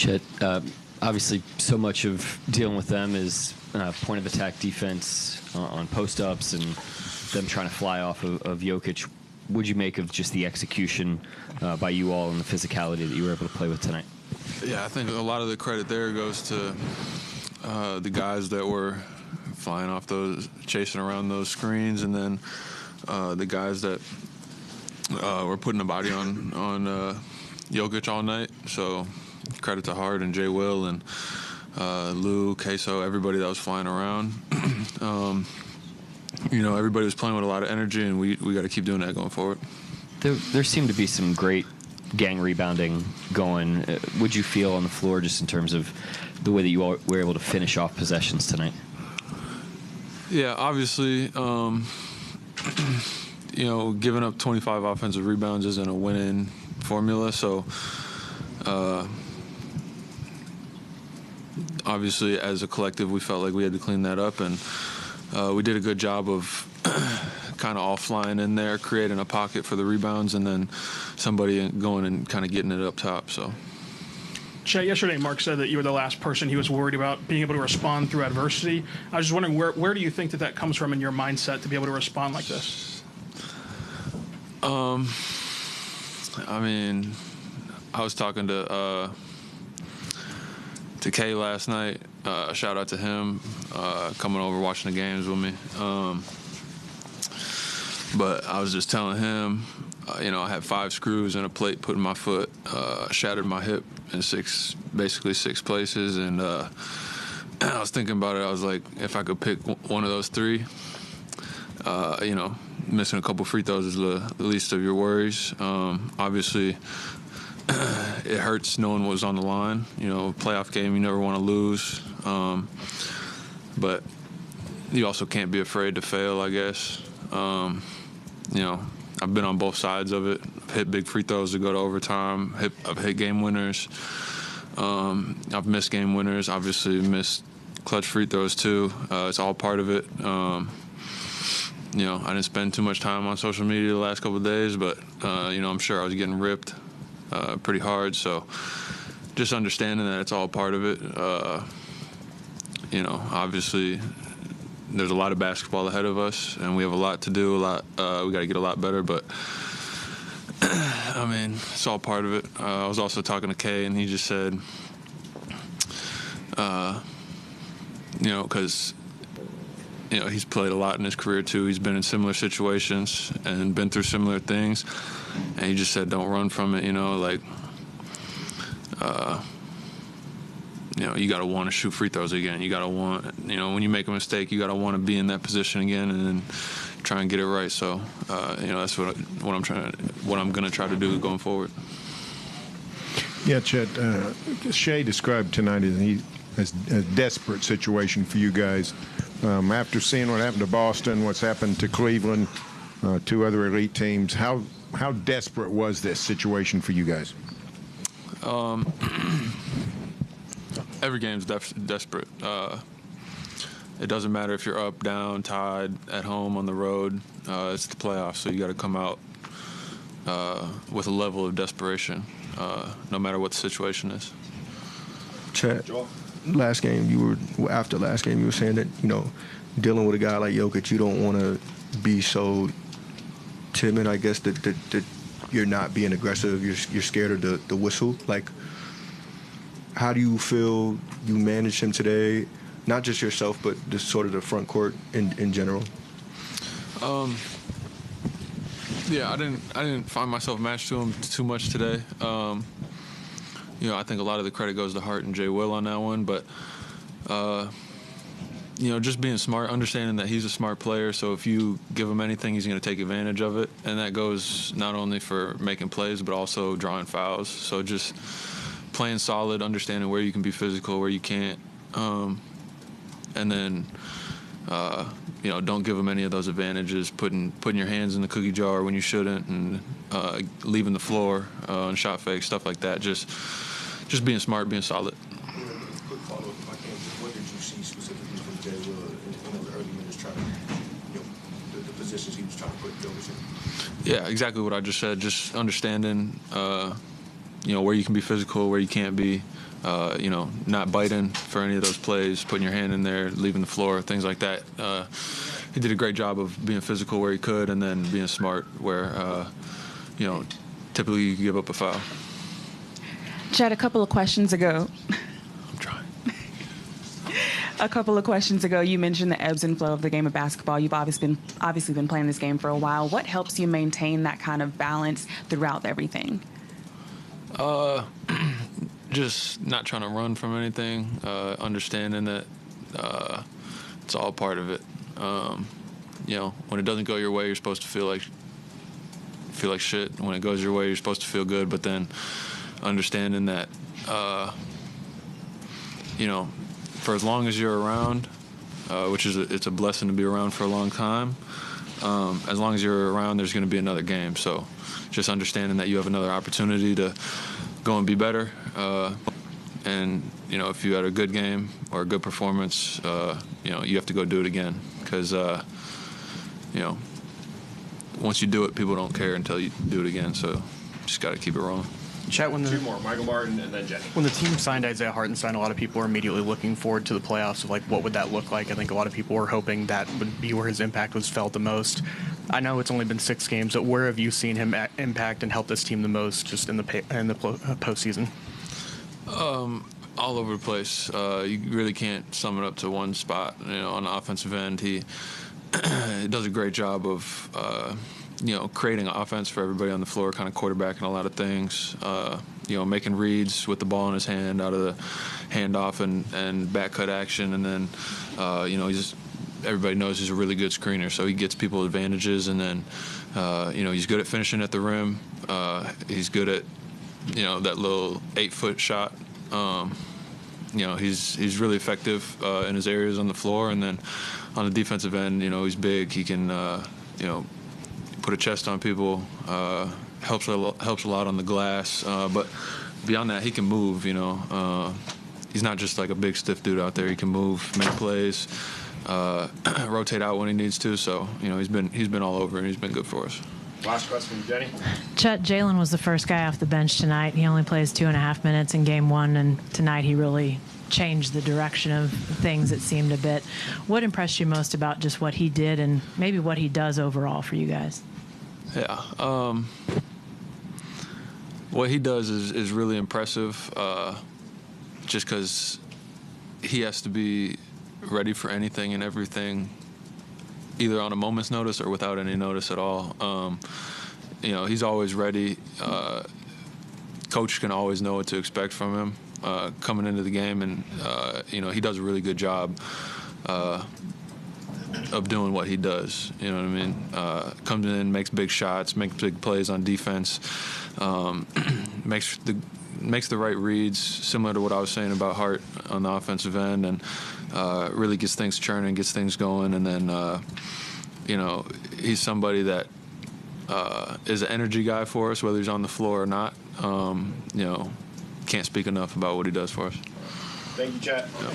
Chet, obviously so much of dealing with them is point of attack defense on post-ups and them trying to fly off of Jokic. What'd you make of just the execution by you all and the physicality that you were able to play with tonight? Yeah, I think a lot of the credit there goes to the guys that were flying off those, chasing around those screens, and then the guys that were putting the body on Jokic all night. So credit to Hart and Jay Will and Lou, Queso, everybody that was flying around. Everybody was playing with a lot of energy, and we got to keep doing that going forward. There seemed to be some great gang rebounding going. What'd you feel on the floor just in terms of the way that you all were able to finish off possessions tonight? Yeah, obviously, giving up 25 offensive rebounds isn't a winning formula. So, obviously, as a collective, we felt like we had to clean that up, and we did a good job of kind of all flying in there, creating a pocket for the rebounds, and then somebody going and kind of getting it up top. So. Chet, yesterday Mark said that you were the last person he was worried about being able to respond through adversity. I was just wondering, where do you think that comes from in your mindset to be able to respond like this? I was talking to Kay last night. Shout out to him coming over watching the games with me. But I was just telling him, I had 5 screws and a plate put in my foot, shattered my hip in 6 places, and I was thinking about it. I was like, if I could pick one of those 3, missing a couple free throws is the least of your worries. Obviously, it hurts knowing what was on the line. Playoff game, you never want to lose, but you also can't be afraid to fail, I guess. I've been on both sides of it. I've hit big free throws to go to overtime. I've hit game winners. I've missed game winners. Obviously missed clutch free throws too. It's all part of it. I didn't spend too much time on social media the last couple of days, but I'm sure I was getting ripped pretty hard. So just understanding that it's all part of it. Obviously, there's a lot of basketball ahead of us, and we have a lot to do. We got to get a lot better, but it's all part of it. I was also talking to Kay, and he just said, because he's played a lot in his career too. He's been in similar situations and been through similar things, and he just said, "Don't run from it." You got to want to shoot free throws again. You got to want, when you make a mistake, you got to want to be in that position again and then try and get it right. So, that's what I'm going to try to do going forward. Yeah, Chet, Shea described tonight as a desperate situation for you guys. After seeing what happened to Boston, what's happened to Cleveland, 2 other elite teams, how desperate was this situation for you guys? Every game's desperate. It doesn't matter if you're up, down, tied, at home, on the road. It's the playoffs, so you got to come out with a level of desperation, no matter what the situation is. Chet, after last game, you were saying that dealing with a guy like Jokic, you don't want to be so timid. I guess that you're not being aggressive. You're scared of the whistle. Like, how do you feel you managed him today? Not just yourself, but just sort of the front court in general. Yeah, I didn't find myself matched to him too much today. I think a lot of the credit goes to Hart and Jay Will on that one, but just being smart, understanding that he's a smart player. So if you give him anything, he's going to take advantage of it, and that goes not only for making plays but also drawing fouls. So just playing solid, understanding where you can be physical, where you can't, and then don't give them any of those advantages, putting your hands in the cookie jar when you shouldn't, and leaving the floor on shot fake, stuff like that. Just being smart, being solid. Quick follow-up, if I can. What did you see specifically from Jay Will in the early minutes, trying to, the positions he was trying to put Jokic in? Yeah, exactly what I just said. Just understanding where you can be physical, where you can't be. Not biting for any of those plays, putting your hand in there, leaving the floor, things like that. He did a great job of being physical where he could, and then being smart where, typically you give up a foul. Chet, a couple of questions ago. I'm trying. A couple of questions ago, you mentioned the ebbs and flow of the game of basketball. You've obviously been playing this game for a while. What helps you maintain that kind of balance throughout everything? Just not trying to run from anything, understanding that it's all part of it. When it doesn't go your way, you're supposed to feel like shit. When it goes your way, you're supposed to feel good. But then understanding that, for as long as you're around, which is it's a blessing to be around for a long time. As long as you're around, there's going to be another game. So just understanding that you have another opportunity to go and be better. And if you had a good game or a good performance, you have to go do it again. Because, once you do it, people don't care until you do it again. So just got to keep it rolling. Chet, Two more, Michael Martin and then Jenny. when the team signed Isaiah Hartenstein, a lot of people were immediately looking forward to the playoffs of what would that look like. I think a lot of people were hoping that would be where his impact was felt the most. I know it's only been 6 games, but where have you seen him impact and help this team the most just in the postseason? All over the place. You really can't sum it up to one spot. On the offensive end, he does a great job of creating an offense for everybody on the floor, kind of quarterbacking a lot of things. Making reads with the ball in his hand out of the handoff and back cut action, and then everybody knows he's a really good screener, so he gets people advantages, and then he's good at finishing at the rim. He's good at that little 8-foot shot. He's really effective in his areas on the floor, and then on the defensive end, he's big. He can put a chest on people. Helps a lot on the glass. But beyond that, he can move. He's not just like a big stiff dude out there. He can move, make plays, rotate out when he needs to. So he's been all over, and he's been good for us. Last question, Jenny. Chet, Jalen was the first guy off the bench tonight. He only plays 2.5 minutes in game 1, and tonight he really changed the direction of things, it seemed a bit. What impressed you most about just what he did and maybe what he does overall for you guys? Yeah. What he does is really impressive, just because he has to be ready for anything and everything, either on a moment's notice or without any notice at all. He's always ready. Coach can always know what to expect from him coming into the game, and he does a really good job of doing what he does. You know what I mean? Comes in, makes big shots, makes big plays on defense, makes the right reads, similar to what I was saying about Hart on the offensive end, and really gets things churning, gets things going, and then he's somebody that is an energy guy for us, whether he's on the floor or not. Can't speak enough about what he does for us. Thank you, Chet. Yeah.